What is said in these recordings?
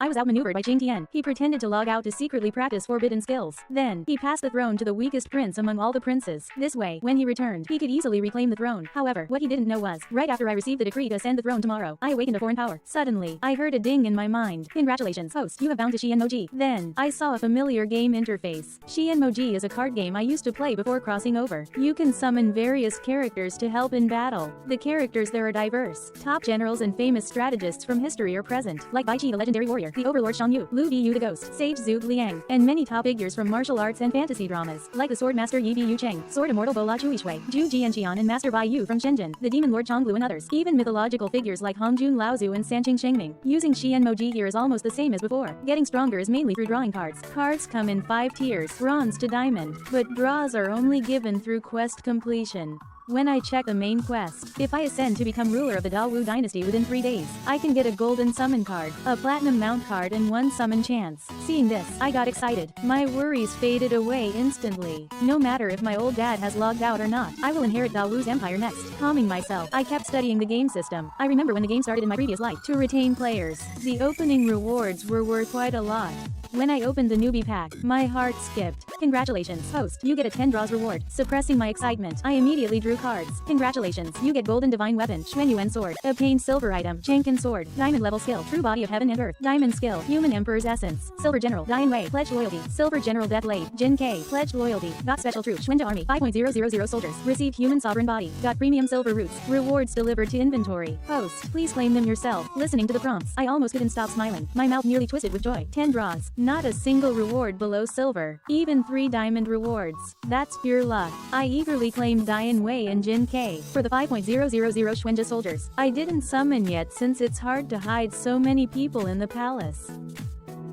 I was outmaneuvered by Qing Tian. He pretended to log out to secretly practice forbidden skills. Then, he passed the throne to the weakest prince among all the princes. This way, when he returned, he could easily reclaim the throne. However, what he didn't know was, right after I received the decree to ascend the throne tomorrow, I awakened a foreign power. Suddenly, I heard a ding in my mind. Congratulations, host, you have bound to Xianmoji. Then, I saw a familiar game interface. Xianmoji is a card game I used to play before crossing over. You can summon various characters to help in battle. The characters there are diverse. Top generals and famous strategists from history are present, like Bai Qi the legendary warrior, the overlord Xiang Yu, Lu Yu the ghost, sage Zhuge Liang, and many top figures from martial arts and fantasy dramas, like the sword master Yi Yu Cheng, sword immortal Bo La Chui Shui, Zhu Jianqian and master Bai Yu from Shenzhen, the demon lord Chonglu and others. Even mythological figures like Hongjun Laozu and Sanqing Shengming. Using Xianmoji here is almost the same as before. Getting stronger is mainly through drawing cards. Cards come in 5 tiers, bronze to diamond, but draws are only given through quest completion. When I check the main quest, if I ascend to become ruler of the Dawu dynasty within 3 days, I can get a golden summon card, a platinum mount card and 1 summon chance. Seeing this, I got excited. My worries faded away instantly. No matter if my old dad has logged out or not, I will inherit Dawu's empire next. Calming myself, I kept studying the game system. I remember when the game started in my previous life. To retain players, the opening rewards were worth quite a lot. When I opened the newbie pack, my heart skipped. Congratulations, host, you get a 10 draws reward. Suppressing my excitement, I immediately drew cards. Congratulations, you get golden divine weapon, Xuanyuan sword. Obtain silver item, Changkin sword. Diamond level skill, true body of heaven and earth. Diamond skill, human emperor's essence. Silver general, Dian Wei, pledge loyalty. Silver general death blade, Jin K, pledge loyalty. Got special troops, Schwinda army, 5.000 soldiers. Received human sovereign body. Got premium silver roots. Rewards delivered to inventory. Host, please claim them yourself. Listening to the prompts, I almost couldn't stop smiling. My mouth nearly twisted with joy. 10 draws. Not a single reward below silver. Even 3 diamond rewards. That's pure luck. I eagerly claimed Dian Wei and Jin K for the 5.000 Xuanja soldiers. I didn't summon yet since it's hard to hide so many people in the palace.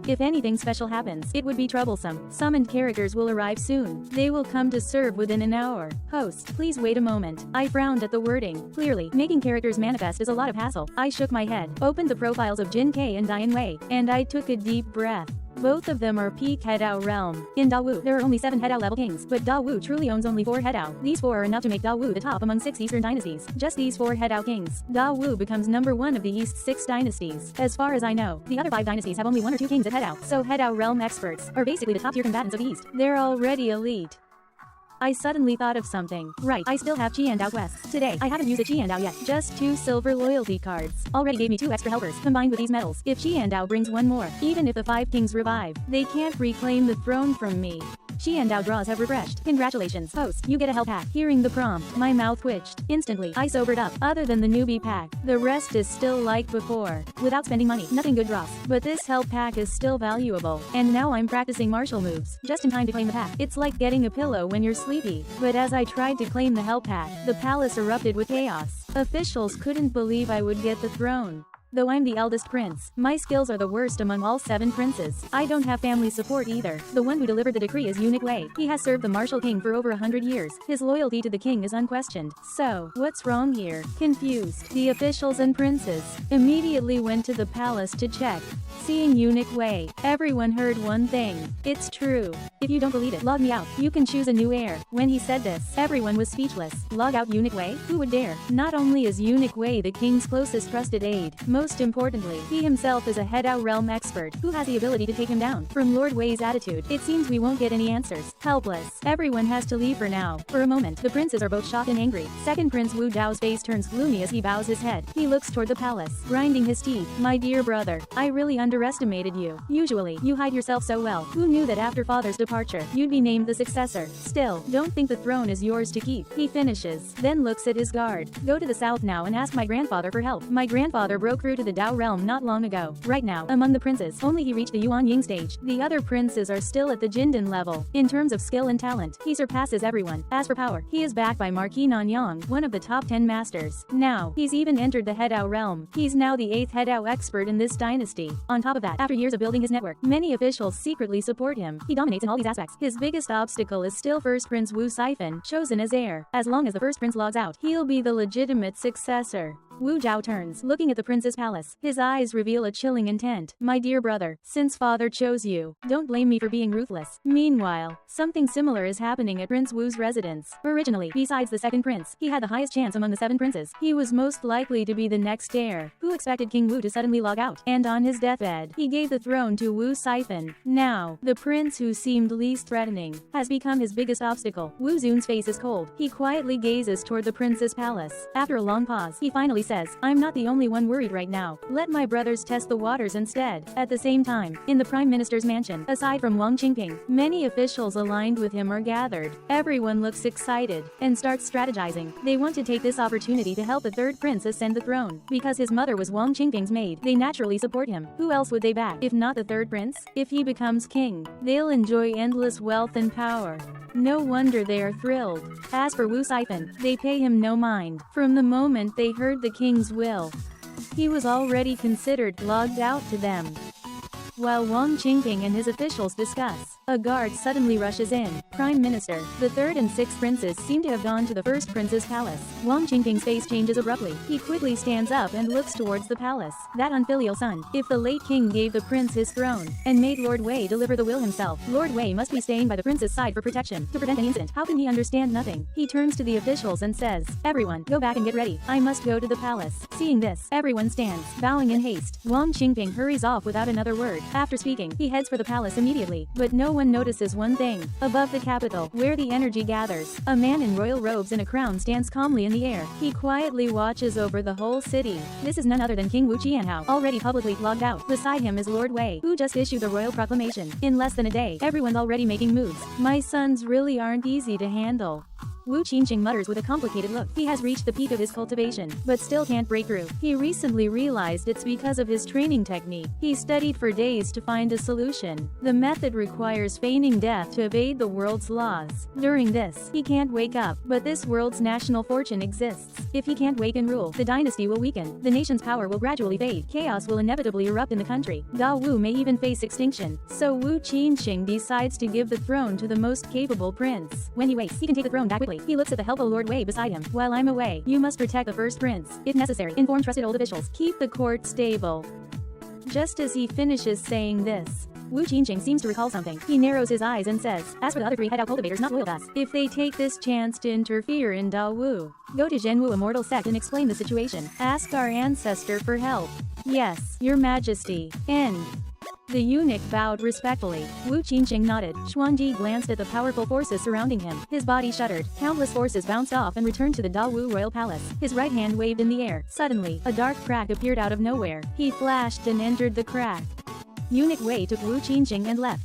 If anything special happens, it would be troublesome. Summoned characters will arrive soon. They will come to serve within an hour. Host, please wait a moment. I frowned at the wording. Clearly, making characters manifest is a lot of hassle. I shook my head, opened the profiles of Jin K and Dian Wei, and I took a deep breath. Both of them are peak Hedao realm. In Dawu, there are only 7 Hedao level kings, but Dawu truly owns only 4 Hedao. These 4 are enough to make Dawu the top among 6 eastern dynasties. Just these 4 Hedao kings, Dawu becomes number 1 of the East 6 dynasties. As far as I know, the other 5 dynasties have only 1 or 2 kings at Hedao, so Hedao realm experts are basically the top tier combatants of the East. They're already elite. I suddenly thought of something. Right, I still have Qiandao quests. Today, I haven't used a Qiandao yet. Just 2 silver loyalty cards. Already gave me 2 extra helpers. Combined with these medals, if Qiandao brings 1 more, even if the 5 kings revive, they can't reclaim the throne from me. Qiandao draws have refreshed. Congratulations, host, you get a help pack. Hearing the prompt, my mouth twitched. Instantly, I sobered up. Other than the newbie pack, the rest is still like before. Without spending money, nothing good drops. But this help pack is still valuable. And now I'm practicing martial moves, just in time to claim the pack. It's like getting a pillow when you're sleepy. But as I tried to claim the help pack, the palace erupted with chaos. Officials couldn't believe I would get the throne. Though I'm the eldest prince, my skills are the worst among all 7 princes. I don't have family support either. The one who delivered the decree is Eunuch Wei. He has served the martial king for over 100 years. His loyalty to the king is unquestioned. So, what's wrong here? Confused, the officials and princes immediately went to the palace to check. Seeing Eunuch Wei, everyone heard one thing. It's true. If you don't believe it, log me out. You can choose a new heir. When he said this, everyone was speechless. Log out Eunuch Wei? Who would dare? Not only is Eunuch Wei the king's closest trusted aide, most importantly, he himself is a Hedao realm expert who has the ability to take him down. From Lord Wei's attitude, it seems we won't get any answers. Helpless. Everyone has to leave for now. For a moment, the princes are both shocked and angry. Second Prince Wu Dao's face turns gloomy as he bows his head. He looks toward the palace, grinding his teeth. My dear brother, I really underestimated you. Usually, you hide yourself so well. Who knew that after father's departure, you'd be named the successor? Still, don't think the throne is yours to keep. He finishes, then looks at his guard. Go to the south now and ask my grandfather for help. My grandfather broke through to the Dao realm not long ago. Right now, among the princes, only he reached the Yuan Ying stage. The other princes are still at the Jindan level. In terms of skill and talent, he surpasses everyone. As for power, he is backed by Marquis Nanyang, one of the top 10 masters. Now, he's even entered the Hedao realm. He's now the 8th Hedao expert in this dynasty. On top of that, after years of building his network, many officials secretly support him. He dominates in all these aspects. His biggest obstacle is still First Prince Wu Siphon, chosen as heir. As long as the first prince logs out, he'll be the legitimate successor. Wu Zhao turns, looking at the prince's palace. His eyes reveal a chilling intent. My dear brother, since father chose you, don't blame me for being ruthless. Meanwhile, something similar is happening at Prince Wu's residence. Originally, besides the second prince, he had the highest chance among the 7 princes. He was most likely to be the next heir. Who expected King Wu to suddenly log out? And on his deathbed, he gave the throne to Wu Siphon. Now, the prince who seemed least threatening has become his biggest obstacle. Wu Zun's face is cold. He quietly gazes toward the prince's palace. After a long pause, he finally says, I'm not the only one worried right now. Let my brothers test the waters instead. At the same time, in the prime minister's mansion, aside from Wang Qingping, many officials aligned with him are gathered. Everyone looks excited and starts strategizing. They want to take this opportunity to help the third prince ascend the throne. Because his mother was Wang Qingping's maid, they naturally support him. Who else would they back, if not the third prince? If he becomes king, they'll enjoy endless wealth and power. No wonder they are thrilled. As for Wu Siphon, they pay him no mind. From the moment they heard the king's will, he was already considered logged out to them. While Wang Qingping and his officials discuss, a guard suddenly rushes in. Prime Minister, the third and sixth princes seem to have gone to the first prince's palace. Wang Qingping's face changes abruptly. He quickly stands up and looks towards the palace. That unfilial son, if the late king gave the prince his throne, and made Lord Wei deliver the will himself, Lord Wei must be staying by the prince's side for protection, to prevent any incident. How can he understand nothing? He turns to the officials and says, everyone, go back and get ready. I must go to the palace. Seeing this, everyone stands, bowing in haste. Wang Qingping hurries off without another word. After speaking, he heads for the palace immediately, but no one notices one thing. Above the capital, where the energy gathers, a man in royal robes and a crown stands calmly in the air. He quietly watches over the whole city. This is none other than King Wu Qianhao, already publicly logged out. Beside him is Lord Wei, who just issued the royal proclamation. In less than a day, everyone's already making moves. My sons really aren't easy to handle. Wu Qingqing mutters with a complicated look. He has reached the peak of his cultivation, but still can't break through. He recently realized it's because of his training technique. He studied for days to find a solution. The method requires feigning death to evade the world's laws. During this, he can't wake up, but this world's national fortune exists. If he can't wake and rule, the dynasty will weaken. The nation's power will gradually fade. Chaos will inevitably erupt in the country. Da Wu may even face extinction. So Wu Qingqing decides to give the throne to the most capable prince. When he wakes, he can take the throne back quickly. He looks at the helpful Lord Wei beside him. While I'm away, you must protect the first prince. If necessary, inform trusted old officials. Keep the court stable. Just as he finishes saying this, Wu Qingqing seems to recall something. He narrows his eyes and says, as for the other 3 head-out cultivators not loyal to us, if they take this chance to interfere in Da Wu, go to Zhenwu Immortal Sect and explain the situation. Ask our ancestor for help. Yes, your majesty. End. The eunuch bowed respectfully. Wu Qingqing nodded. Xuanji glanced at the powerful forces surrounding him. His body shuddered. Countless forces bounced off and returned to the Da Wu royal palace. His right hand waved in the air. Suddenly, a dark crack appeared out of nowhere. He flashed and entered the crack. Eunuch Wei took Wu Qingqing and left.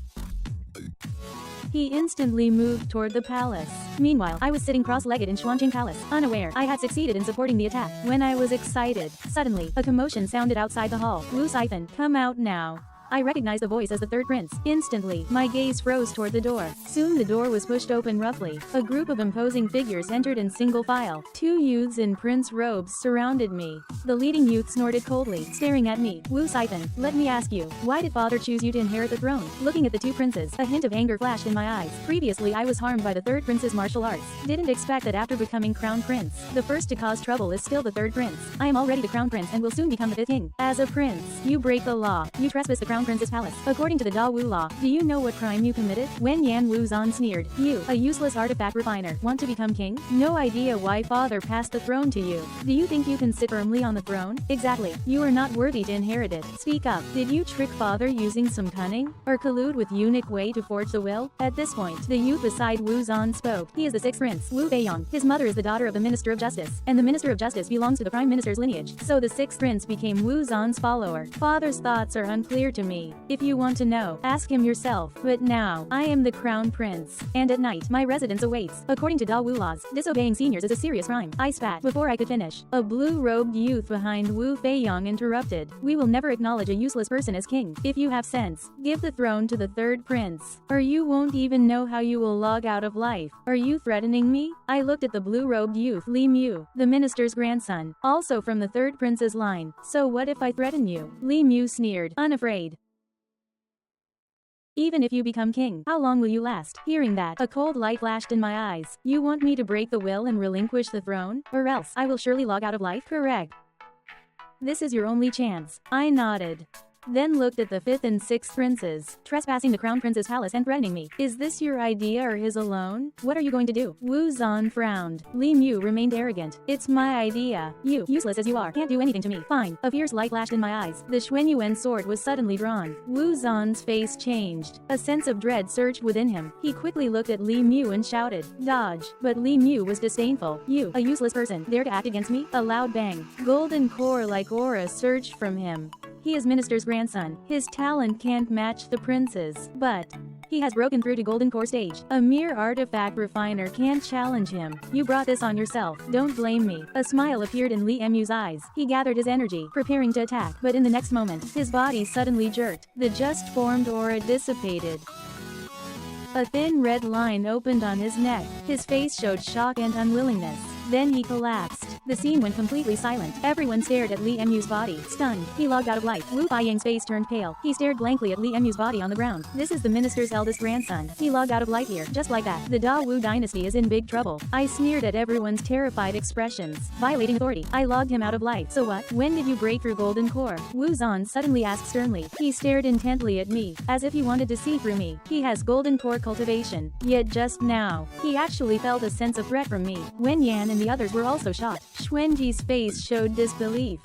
He instantly moved toward the palace. Meanwhile, I was sitting cross-legged in Xuanjing Palace, unaware I had succeeded in supporting the attack. When I was excited, suddenly, a commotion sounded outside the hall. Wu Siphon, come out now. I recognized the voice as the third prince. Instantly, my gaze froze toward the door. Soon the door was pushed open roughly. A group of imposing figures entered in single file. 2 youths in prince robes surrounded me. The leading youth snorted coldly, staring at me. Wu Siphon, let me ask you, why did father choose you to inherit the throne? Looking at the 2 princes, a hint of anger flashed in my eyes. Previously I was harmed by the third prince's martial arts. Didn't expect that after becoming crown prince, the first to cause trouble is still the third prince. I am already the crown prince and will soon become the 5th king. As a prince, you break the law. You trespass the crown prince's palace. According to the Da Wu law, do you know what crime you committed? When Yan Wuzan sneered, you, a useless artifact refiner, want to become king? No idea why father passed the throne to you. Do you think you can sit firmly on the throne? Exactly. You are not worthy to inherit it. Speak up. Did you trick father using some cunning? Or collude with eunuch Wei to forge the will? At this point, the youth beside Wu Zan spoke. He is the 6th prince, Wu Feiyang. His mother is the daughter of the Minister of Justice, and the Minister of Justice belongs to the Prime Minister's lineage. So the 6th prince became Wu Zan's follower. Father's thoughts are unclear to me. If you want to know, ask him yourself. But now, I am the crown prince, and at night, my residence awaits. According to Da Wu laws, disobeying seniors is a serious crime. I spat before I could finish. A blue-robed youth behind Wu Feiyang interrupted. We will never acknowledge a useless person as king. If you have sense, give the throne to the third prince, or you won't even know how you will log out of life. Are you threatening me? I looked at the blue-robed youth, Li Mu, the minister's grandson, also from the third prince's line. So what if I threaten you? Li Mu sneered, unafraid. Even if you become king, how long will you last? Hearing that, a cold light flashed in my eyes. You want me to break the will and relinquish the throne? Or else, I will surely log out of life? Correct. This is your only chance. I nodded. Then looked at the 5th and 6th princes, trespassing the crown prince's palace and threatening me. Is this your idea or his alone? What are you going to do? Wu Zan frowned. Li Mu remained arrogant. It's my idea. You, useless as you are, can't do anything to me. Fine. A fierce light flashed in my eyes. The Xuanyuan sword was suddenly drawn. Wu Zan's face changed. A sense of dread surged within him. He quickly looked at Li Mu and shouted, "Dodge." But Li Mu was disdainful. You, a useless person, dare to act against me? A loud bang. Golden core-like aura surged from him. He is minister's grandson. His talent can't match the prince's, but he has broken through to golden core stage. A mere artifact refiner can't challenge him. You brought this on yourself. Don't blame me. A smile appeared in Li Mu's eyes. He gathered his energy, preparing to attack, but in the next moment, his body suddenly jerked. The just formed aura dissipated. A thin red line opened on his neck. His face showed shock and unwillingness. Then he collapsed. The scene went completely silent. Everyone stared at Li Mu's body, stunned. He logged out of light. Wu Baiyang's face turned pale. He stared blankly at Li Mu's body on the ground. This is the minister's eldest grandson. He logged out of light here, just like that. The Da Wu dynasty is in big trouble. I sneered at everyone's terrified expressions. Violating authority. I logged him out of light. So what? When did you break through golden core? Wu Zan suddenly asked sternly. He stared intently at me, as if he wanted to see through me. He has golden core cultivation. Yet just now, he actually felt a sense of threat from me. Wen Yan and the others were also shocked. Xuanji's face showed disbelief.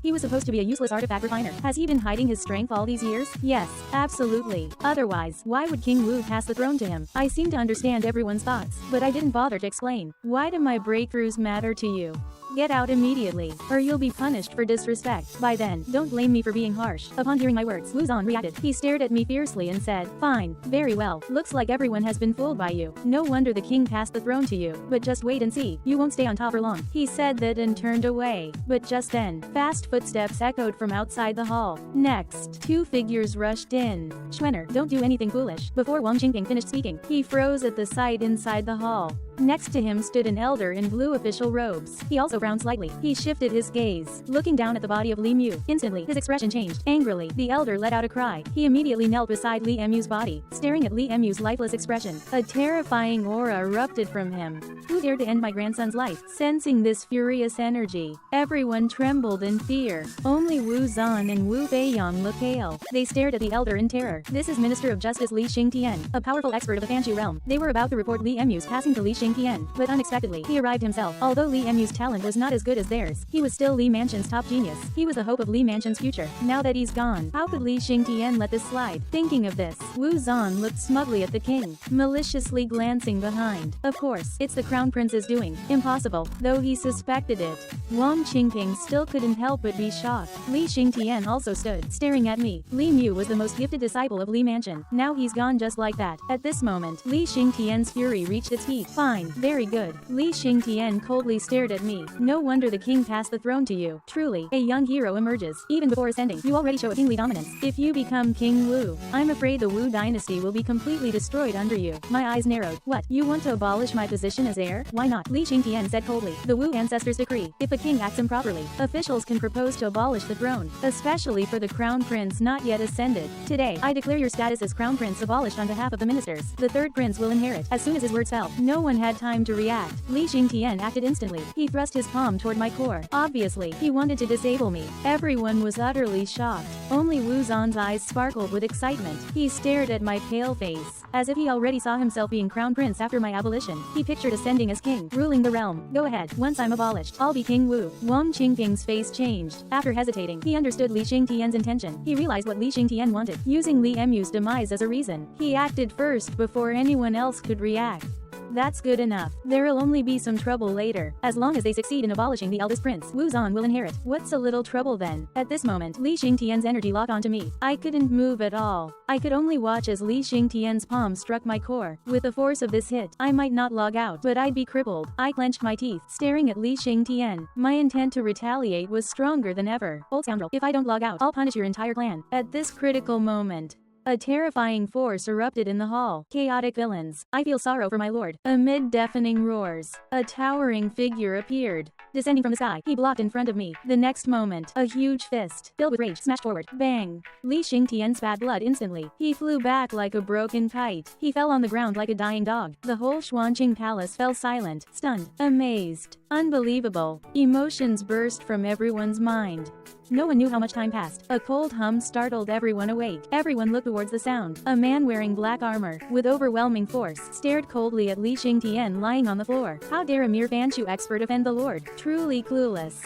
He was supposed to be a useless artifact refiner. Has he been hiding his strength all these years? Yes, absolutely. Otherwise, why would King Wu pass the throne to him? I seem to understand everyone's thoughts, but I didn't bother to explain. Why do my breakthroughs matter to you? Get out immediately, or you'll be punished for disrespect. By then, don't blame me for being harsh. Upon hearing my words, Wu Zan reacted. He stared at me fiercely and said, "Fine, very well. Looks like everyone has been fooled by you. No wonder the king passed the throne to you. But just wait and see. You won't stay on top for long." He said that and turned away. But just then, fast footsteps echoed from outside the hall. Next, 2 figures rushed in. Xuaner, don't do anything foolish. Before Wang Qingping finished speaking, he froze at the sight inside the hall. Next to him stood an elder in blue official robes. He also frowned slightly. He shifted his gaze, looking down at the body of Li Mu. Instantly, his expression changed. Angrily, the elder let out a cry. He immediately knelt beside Li Mu's body, staring at Li Mu's lifeless expression. A terrifying aura erupted from him. Who dared to end my grandson's life? Sensing this furious energy, everyone trembled in fear. Only Wu Zan and Wu Beiyang looked pale. They stared at the elder in terror. This is Minister of Justice Li Xingtian, a powerful expert of the Fanchu realm. They were about to report Li Mu's passing to Li Xingtian, but unexpectedly, he arrived himself. Although Li Mu's talent was not as good as theirs, he was still Li Mansion's top genius. He was the hope of Li Mansion's future. Now that he's gone, how could Li Xingtian let this slide? Thinking of this, Wu Zan looked smugly at the king, maliciously glancing behind. Of course, it's the crown prince's doing. Impossible, though he suspected it. Wang Qingping still couldn't help but be shocked. Li Xingtian also stood, staring at me. Li Mu was the most gifted disciple of Li Mansion. Now he's gone just like that. At this moment, Li Xingtian's fury reached its peak. Fine, very good. Li Xingtian coldly stared at me. No wonder the king passed the throne to you. Truly, a young hero emerges. Even before ascending, you already show a kingly dominance. If you become King Wu, I'm afraid the Wu dynasty will be completely destroyed under you. My eyes narrowed. What? You want to abolish my position as heir? Why not? Li Xingtian said coldly. The Wu ancestors decree, if a king acts improperly, officials can propose to abolish the throne, especially for the crown prince not yet ascended. Today, I declare your status as crown prince abolished on behalf of the ministers. The third prince will inherit. As soon as his words fell, no one had time to react. Li Xingtian acted instantly. He thrust his palm toward my core. Obviously, he wanted to disable me. Everyone was utterly shocked. Only Wu Zan's eyes sparkled with excitement. He stared at my pale face, as if he already saw himself being crown prince after my abolition. He pictured ascending as king, ruling the realm. Go ahead, once I'm abolished, I'll be King Wu. Wang Qingping's face changed. After hesitating, he understood Li Xingtian's intention. He realized what Li Xingtian wanted, using Li Mu's demise as a reason. He acted first before anyone else could react. That's good enough. There'll only be some trouble later. As long as they succeed in abolishing the eldest prince, Wu Zan will inherit. What's a little trouble then? At this moment, Li Xingtian's energy locked onto me. I couldn't move at all. I could only watch as Li Xingtian's palm struck my core. With the force of this hit, I might not log out, but I'd be crippled. I clenched my teeth, staring at Li Xingtian. My intent to retaliate was stronger than ever. Old scoundrel, if I don't log out, I'll punish your entire clan. At this critical moment, a terrifying force erupted in the hall. Chaotic villains. I feel sorrow for my lord. Amid deafening roars, a towering figure appeared. Descending from the sky, he blocked in front of me. The next moment, a huge fist, filled with rage, smashed forward. Bang! Li Xingtian spat blood instantly. He flew back like a broken kite. He fell on the ground like a dying dog. The whole Xuanqing palace fell silent, stunned, amazed, unbelievable. Emotions burst from everyone's mind. No one knew how much time passed. A cold hum startled everyone awake. Everyone looked towards the sound. A man wearing black armor, with overwhelming force, stared coldly at Li Xingtian lying on the floor. How dare a mere Fanshu expert offend the Lord? Truly clueless.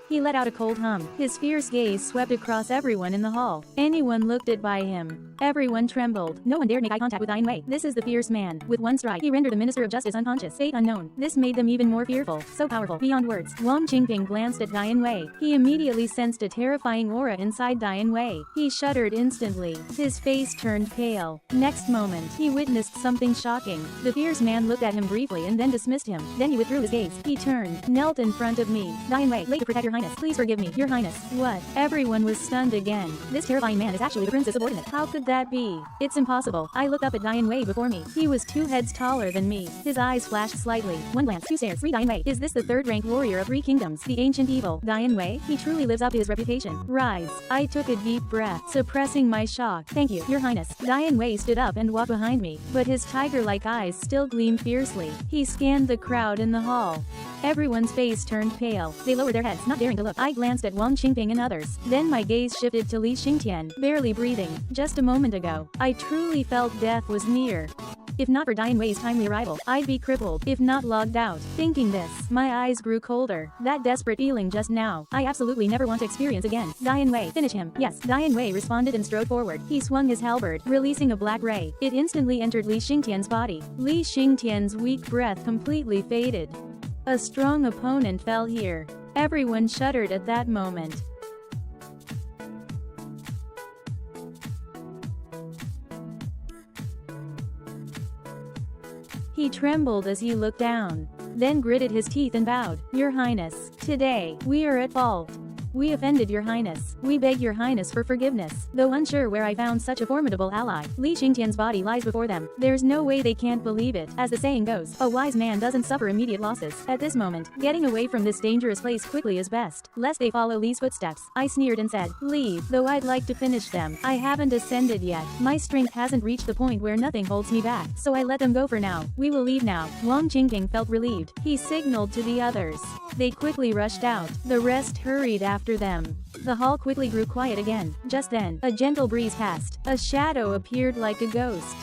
He let out a cold hum. His fierce gaze swept across everyone in the hall. Anyone looked at by him. Everyone trembled. No one dared make eye contact with Dian Wei. This is the fierce man. With one strike, he rendered the Minister of Justice unconscious. Fate unknown. This made them even more fearful. So powerful. Beyond words. Wang Qingping glanced at Dian Wei. He immediately sensed a terrifying aura inside Dian Wei. He shuddered instantly. His face turned pale. Next moment, he witnessed something shocking. The fierce man looked at him briefly and then dismissed him. Then he withdrew his gaze. He turned, knelt in front of me. Dian Wei, late to protect your highness. Please forgive me, your highness. What? Everyone was stunned again. This terrifying man is actually the prince's subordinate. How could that be? It's impossible. I looked up at Dian Wei before me. He was 2 heads taller than me. His eyes flashed slightly. One glance, 2 stares. 3 Dian Wei. Is this the 3rd-ranked warrior of 3 kingdoms? The ancient evil, Dian Wei? He truly lives up to his reputation. Rise. I took a deep breath, suppressing my shock. Thank you, your highness. Dian Wei stood up and walked behind me, but his tiger-like eyes still gleamed fiercely. He scanned the crowd in the hall. Everyone's face turned pale. They lowered their heads, not daring to look. I glanced at Wang Qingping and others. Then my gaze shifted to Li Xingtian, barely breathing. Just a moment ago, I truly felt death was near. If not for Dian Wei's timely arrival, I'd be crippled, if not logged out. Thinking this, my eyes grew colder. That desperate feeling just now, I absolutely never want to experience again. Dian Wei, finish him. Yes, Dian Wei responded and strode forward. He swung his halberd, releasing a black ray. It instantly entered Li Xingtian's body. Li Xingtian's weak breath completely faded. A strong opponent fell here. Everyone shuddered at that moment. He trembled as he looked down, then gritted his teeth and bowed. Your Highness, today, we are at fault. We offended your highness. We beg your highness for forgiveness. Though unsure where I found such a formidable ally, Li Xingtian's body lies before them. There's no way they can't believe it. As the saying goes, a wise man doesn't suffer immediate losses. At this moment, getting away from this dangerous place quickly is best, lest they follow Li's footsteps. I sneered and said, leave, though I'd like to finish them. I haven't ascended yet. My strength hasn't reached the point where nothing holds me back. So I let them go for now. We will leave now. Wang Qingping felt relieved. He signaled to the others. They quickly rushed out. The rest hurried after them. The hall quickly grew quiet again. Just then, a gentle breeze passed. A shadow appeared like a ghost.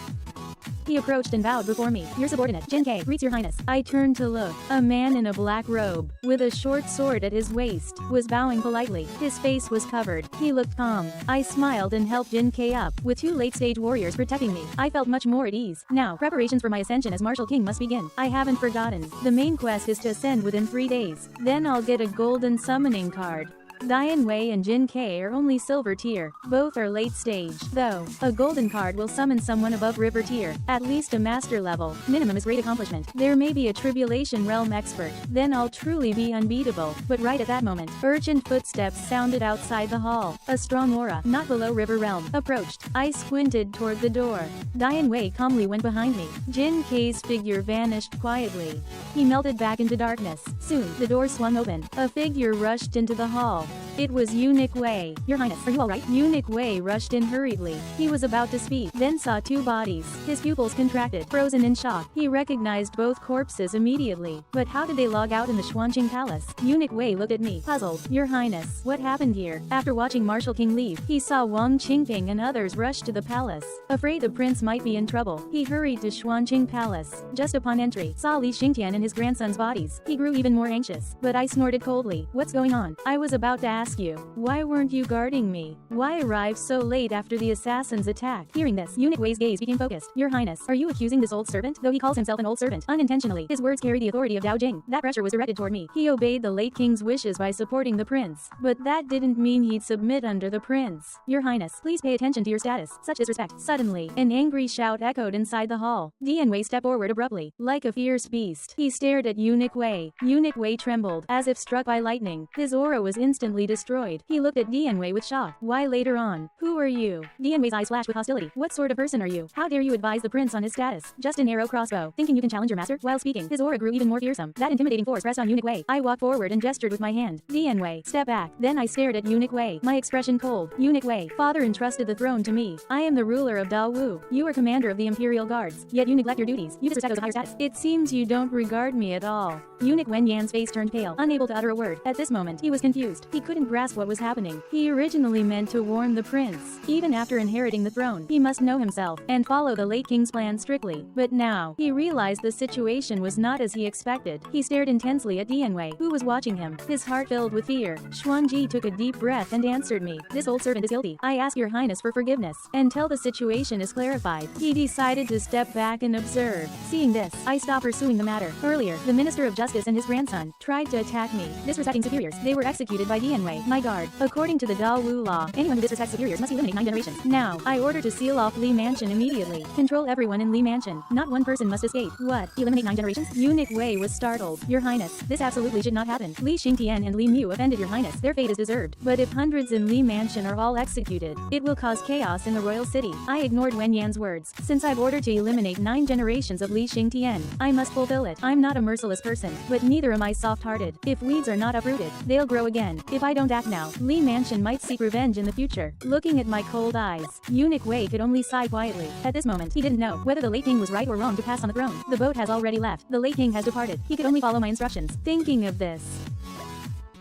He approached and bowed before me. Your subordinate, Jin Ke, greets your highness. I turned to look. A man in a black robe, with a short sword at his waist, was bowing politely. His face was covered. He looked calm. I smiled and helped Jin Ke up. With 2 late-stage warriors protecting me, I felt much more at ease. Now, preparations for my ascension as Martial King must begin. I haven't forgotten. The main quest is to ascend within 3 days. Then I'll get a golden summoning card. Dian Wei and Jin Ke are only silver tier. Both are late stage. Though, a golden card will summon someone above river tier. At least a master level. Minimum is great accomplishment. There may be a tribulation realm expert. Then I'll truly be unbeatable. But right at that moment, urgent footsteps sounded outside the hall. A strong aura, not below river realm, approached. I squinted toward the door. Dian Wei calmly went behind me. Jin Ke's figure vanished quietly. He melted back into darkness. Soon, the door swung open. A figure rushed into the hall. It was Eunuch Wei. Your highness, are you alright? Eunuch Wei rushed in hurriedly. He was about to speak, then saw 2 bodies. His pupils contracted, frozen in shock. He recognized both corpses immediately. But how did they log out in the Xuanqing Palace? Eunuch Wei looked at me, puzzled. Your highness, what happened here? After watching Martial King leave, he saw Wang Qingping and others rush to the palace. Afraid the prince might be in trouble, he hurried to Xuanqing Palace. Just upon entry, saw Li Xingtian and his grandson's bodies. He grew even more anxious. But I snorted coldly. What's going on? I was about to ask you, why weren't you guarding me? Why arrive so late after the assassin's attack? Hearing this, Eunuch Wei's gaze became focused. Your highness, are you accusing this old servant? Though he calls himself an old servant, unintentionally, his words carry the authority of Dao Jing. That pressure was directed toward me. He obeyed the late king's wishes by supporting the prince. But that didn't mean he'd submit under the prince. Your highness, please pay attention to your status. Such disrespect. Suddenly, an angry shout echoed inside the hall. Dian Wei stepped forward abruptly, like a fierce beast. He stared at Eunuch Wei. Eunuch Wei trembled, as if struck by lightning. His aura was instantly destroyed. He looked at Dian Wei with shock. Why later on? Who are you? Dian Wei's eyes flashed with hostility. What sort of person are you? How dare you advise the prince on his status? Just an arrow crossbow. Thinking you can challenge your master? While speaking, his aura grew even more fearsome. That intimidating force pressed on Eunuch Wei. I walked forward and gestured with my hand. Dian Wei, step back. Then I stared at Eunuch Wei. My expression cold. Eunuch Wei, father entrusted the throne to me. I am the ruler of Dawu. You are commander of the Imperial Guards. Yet you neglect your duties. You disrespect those of higher status. It seems you don't regard me at all. Eunuch Wen Yan's face turned pale, unable to utter a word. At this moment, he was confused. He couldn't didn't grasp what was happening. He originally meant to warn the prince. Even after inheriting the throne, he must know himself and follow the late king's plan strictly. But now, he realized the situation was not as he expected. He stared intensely at Dianwei, who was watching him, his heart filled with fear. Xuanji took a deep breath and answered me. This old servant is guilty. I ask your highness for forgiveness until the situation is clarified. He decided to step back and observe. Seeing this, I stopped pursuing the matter. Earlier, the Minister of Justice and his grandson tried to attack me, disrespecting superiors. They were executed by Dianwei, my guard. According to the Dawu law, anyone who disrespects superiors must eliminate 9 generations. Now, I order to seal off Li Mansion immediately. Control everyone in Li Mansion. Not one person must escape. What? Eliminate 9 generations? Eunuch Wei was startled. Your highness, this absolutely should not happen. Li Xingtian and Li Mu offended your highness. Their fate is deserved. But if hundreds in Li Mansion are all executed, it will cause chaos in the royal city. I ignored Wen Yan's words. Since I've ordered to eliminate 9 generations of Li Xingtian, I must fulfill it. I'm not a merciless person, but neither am I soft-hearted. If weeds are not uprooted, they'll grow again. If I don't act now, Li Mansion might seek revenge in the future. Looking at my cold eyes, Eunuch Wei could only sigh quietly. At this moment, he didn't know whether the late king was right or wrong to pass on the throne. The boat has already left. The late king has departed. He could only follow my instructions. Thinking of this,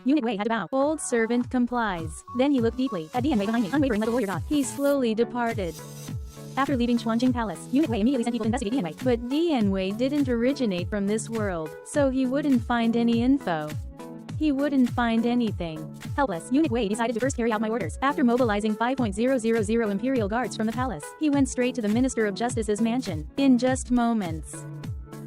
Eunuch Wei had to bow. Old servant complies. Then he looked deeply at Dianwei behind me, unwavering like a warrior god. He slowly departed. After leaving Xuanjing Palace, Eunuch Wei immediately sent people to investigate Dianwei. But Dianwei didn't originate from this world, so he wouldn't find any info. He wouldn't find anything. Helpless, Eunuch Wei decided to first carry out my orders. After mobilizing 5,000 Imperial Guards from the palace, he went straight to the Minister of Justice's mansion. In just moments,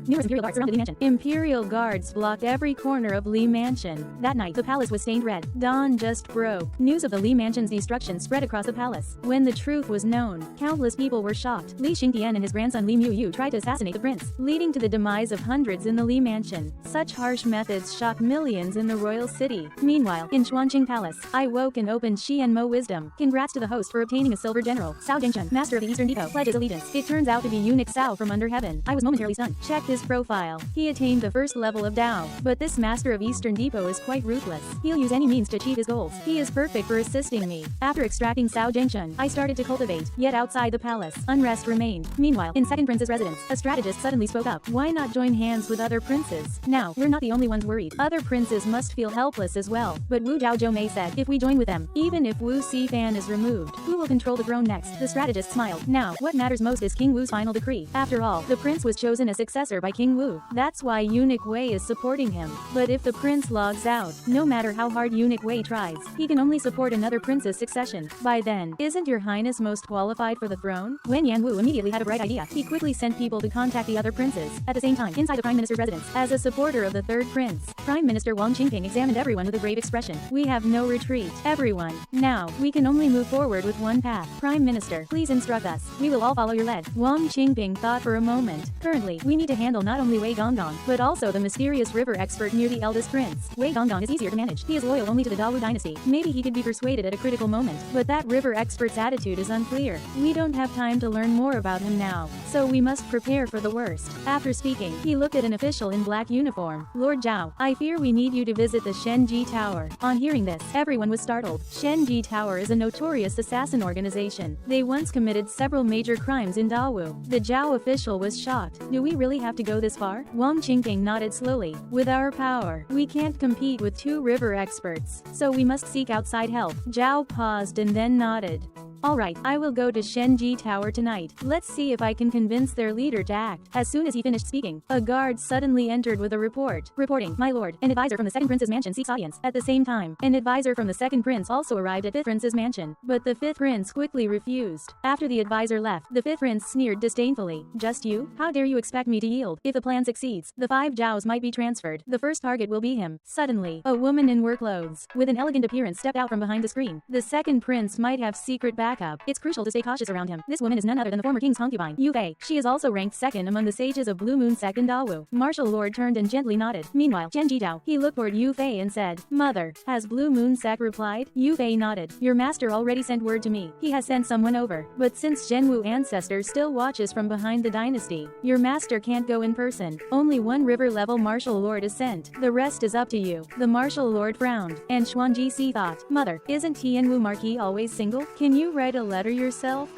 numerous Imperial Guards surrounded Li Mansion. Imperial Guards blocked every corner of Li Mansion. That night, the palace was stained red. Dawn just broke. News of the Li Mansion's destruction spread across the palace. When the truth was known, countless people were shocked. Li Xingtian and his grandson Li Mu tried to assassinate the prince, leading to the demise of hundreds in the Li Mansion. Such harsh methods shocked millions in the royal city. Meanwhile, in Xuanqing Palace, I woke and opened Xianmo wisdom. Congrats to the host for obtaining a silver general. Cao Jingchun, master of the Eastern Depot, pledges allegiance. It turns out to be Eunuch Cao from under heaven. I was momentarily stunned. Checked his profile. He attained the first level of Dao. But this master of Eastern Depot is quite ruthless. He'll use any means to achieve his goals. He is perfect for assisting me. After extracting Cao Jingchun, I started to cultivate. Yet outside the palace, unrest remained. Meanwhile, in second prince's residence, a strategist suddenly spoke up. Why not join hands with other princes? Now, we're not the only ones worried. Other princes must feel helpless as well. But Wu Zhaozhou said, if we join with them, even if Wu Xifan is removed, who will control the throne next? The strategist smiled. Now, what matters most is King Wu's final decree. After all, the prince was chosen as successor by King Wu. That's why Eunuch Wei is supporting him. But if the prince logs out, no matter how hard Eunuch Wei tries, he can only support another prince's succession. By then, isn't your highness most qualified for the throne? Wen Yanwu immediately had a bright idea. He quickly sent people to contact the other princes. At the same time, inside the prime minister's residence, as a supporter of the third prince, Prime Minister Wang Qingping examined everyone with a grave expression. We have no retreat. Everyone. Now, we can only move forward with one path. Prime Minister, please instruct us. We will all follow your lead. Wang Qingping thought for a moment. Currently, we need to handle not only Wei Gonggong, but also the mysterious river expert near the eldest prince. Wei Gonggong is easier to manage. He is loyal only to the Dawu dynasty. Maybe he could be persuaded at a critical moment. But that river expert's attitude is unclear. We don't have time to learn more about him now. So we must prepare for the worst. After speaking, he looked at an official in black uniform. Lord Zhao, I fear we need you to visit the Shenji Tower. On hearing this, everyone was startled. Shenji Tower is a notorious assassin organization. They once committed several major crimes in Dawu. The Zhao official was shocked. Do we really have to go this far? Wang Qingping nodded slowly. With our power, we can't compete with 2 river experts, so we must seek outside help. Zhao paused and then nodded. Alright, I will go to Shenji Tower tonight. Let's see if I can convince their leader to act. As soon as he finished speaking, a guard suddenly entered with a report. Reporting, my lord, an advisor from the second prince's mansion seeks audience. At the same time, an advisor from the second prince also arrived at fifth prince's mansion. But the fifth prince quickly refused. After the advisor left, the fifth prince sneered disdainfully. Just you? How dare you expect me to yield? If the plan succeeds, the 5 Zhaos might be transferred. The first target will be him. Suddenly, a woman in work clothes, with an elegant appearance stepped out from behind the screen. The second prince might have secret backup. It's crucial to stay cautious around him. This woman is none other than the former king's concubine, Yu Fei. She is also ranked second among the sages of Blue Moon sect in Dawu. Martial Lord turned and gently nodded. Meanwhile, Chen Jidao, he looked toward Yu Fei and said, Mother, has Blue Moon sect replied? Yu Fei nodded. Your master already sent word to me. He has sent someone over. But since Zhenwu ancestor still watches from behind the dynasty, your master can't go in person. Only one river level martial lord is sent. The rest is up to you. The martial lord frowned, and Xuanji Si thought, Mother, isn't Tianwu Marquis always single? Can you write a letter yourself?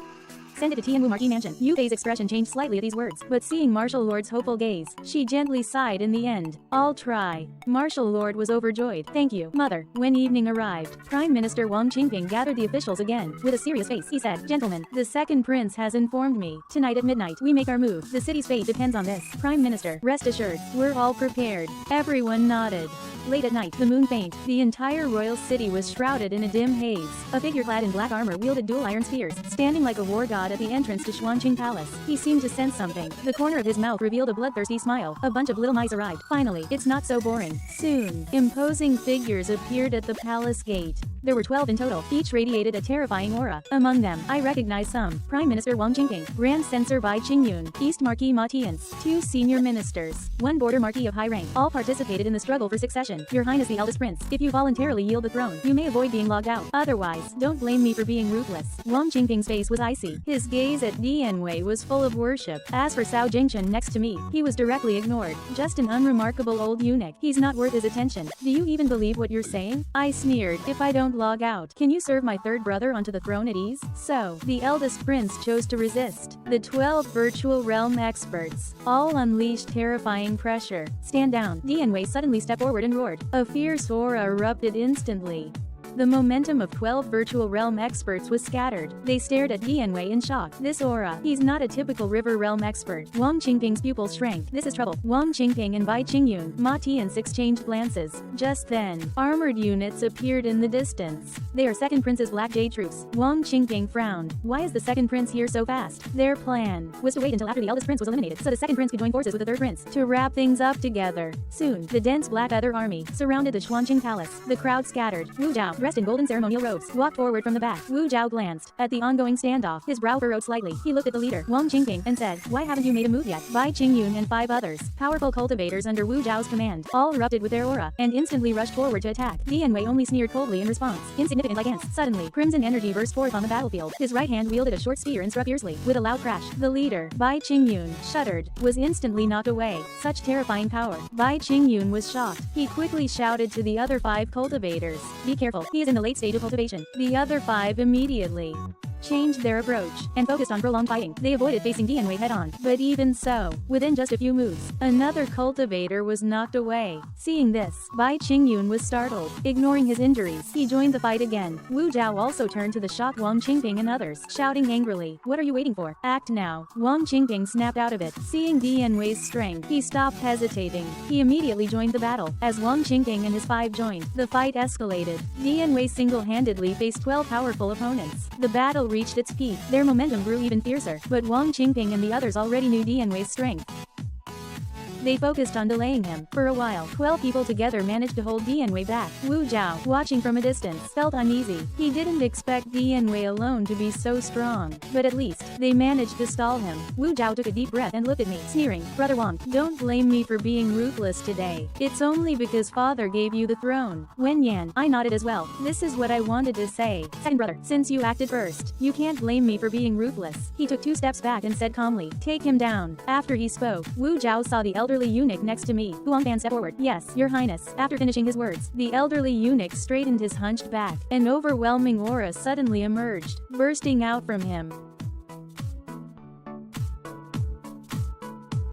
Send it to Tianwu Marquis Mansion. Yu Fei's expression changed slightly at these words, but seeing Martial Lord's hopeful gaze, she gently sighed in the end. I'll try. Martial Lord was overjoyed. Thank you, Mother. When evening arrived, Prime Minister Wang Qingping gathered the officials again. With a serious face, he said, Gentlemen, the second prince has informed me. Tonight at midnight, we make our move. The city's fate depends on this. Prime Minister, rest assured, we're all prepared. Everyone nodded. Late at night, the moon faint. The entire royal city was shrouded in a dim haze. A figure clad in black armor wielded dual iron spears, standing like a war god at the entrance to Xuanqing Palace. He seemed to sense something. The corner of his mouth revealed a bloodthirsty smile. A bunch of little mice arrived. Finally, it's not so boring. Soon, imposing figures appeared at the palace gate. There were 12 in total. Each radiated a terrifying aura. Among them, I recognize some. Prime Minister Wang Qingping, Grand Censor Bai Qi, East Marquis Ma Tians, 2 senior ministers, 1 border marquis of high rank. All participated in the struggle for succession. Your Highness the eldest prince, if you voluntarily yield the throne, you may avoid being logged out. Otherwise, don't blame me for being ruthless. Wang Qingping's face was icy. His gaze at Dianwei was full of worship. As for Cao Jingchen next to me, he was directly ignored. Just an unremarkable old eunuch. He's not worth his attention. Do you even believe what you're saying? I sneered. If I don't log out, can you serve my third brother onto the throne at ease? So, the eldest prince chose to resist. The 12 virtual realm experts all unleashed terrifying pressure. Stand down. Dianwei suddenly stepped forward and roared. A fierce aura erupted instantly. The momentum of 12 virtual realm experts was scattered. They stared at Dianwei in shock. This aura. He's not a typical river realm expert. Wang Qingping's pupils shrank. This is trouble. Wang Qingping and Bai Qi, Ma Tians exchanged glances. Just then, armored units appeared in the distance. They are second prince's black jade troops. Wang Qingping frowned. Why is the second prince here so fast? Their plan was to wait until after the eldest prince was eliminated, so the second prince could join forces with the third prince to wrap things up together. Soon, the dense black other army surrounded the Xuanqing Palace. The crowd scattered. Wu Zhao, dressed in golden ceremonial robes, walked forward from the back. Wu Zhao glanced at the ongoing standoff. His brow furrowed slightly. He looked at the leader, Wang Qingping, and said, Why haven't you made a move yet? Bai Qi and 5 others, powerful cultivators under Wu Zhao's command, all erupted with their aura, and instantly rushed forward to attack. Dianwei only sneered coldly in response, insignificant like ants. Suddenly, crimson energy burst forth on the battlefield. His right hand wielded a short spear and struck fiercely. With a loud crash, the leader, Bai Qi, shuddered, was instantly knocked away. Such terrifying power. Bai Qi was shocked. He quickly shouted to the other 5 cultivators, Be careful, he is in the late stage of cultivation. The other 5 immediately changed their approach and focused on prolonged fighting. They avoided facing Dianwei head-on. But even so, within just a few moves, another cultivator was knocked away. Seeing this, Bai Qi was startled. Ignoring his injuries, he joined the fight again. Wu Zhao also turned to the shocked Wang Qingping and others, shouting angrily, What are you waiting for? Act now. Wang Qingping snapped out of it. Seeing Dianwei's strength, he stopped hesitating. He immediately joined the battle. As Wang Qingping and his 5 joined, the fight escalated. Dianwei single-handedly faced 12 powerful opponents. The battle reached its peak. Their momentum grew even fiercer, but Wang Qingping and the others already knew Dianwei's strength. They focused on delaying him. For a while, 12 people together managed to hold Dianwei back. Wu Zhao, watching from a distance, felt uneasy. He didn't expect Dianwei alone to be so strong. But at least, they managed to stall him. Wu Zhao took a deep breath and looked at me, sneering, Brother Wang, don't blame me for being ruthless today. It's only because father gave you the throne. Wen Yan, I nodded as well. This is what I wanted to say. Second brother, since you acted first, you can't blame me for being ruthless. He took 2 steps back and said calmly, Take him down. After he spoke, Wu Zhao saw the elderly eunuch next to me. Huangban stepped forward. Yes, your highness. After finishing his words, the elderly eunuch straightened his hunched back. An overwhelming aura suddenly emerged, bursting out from him.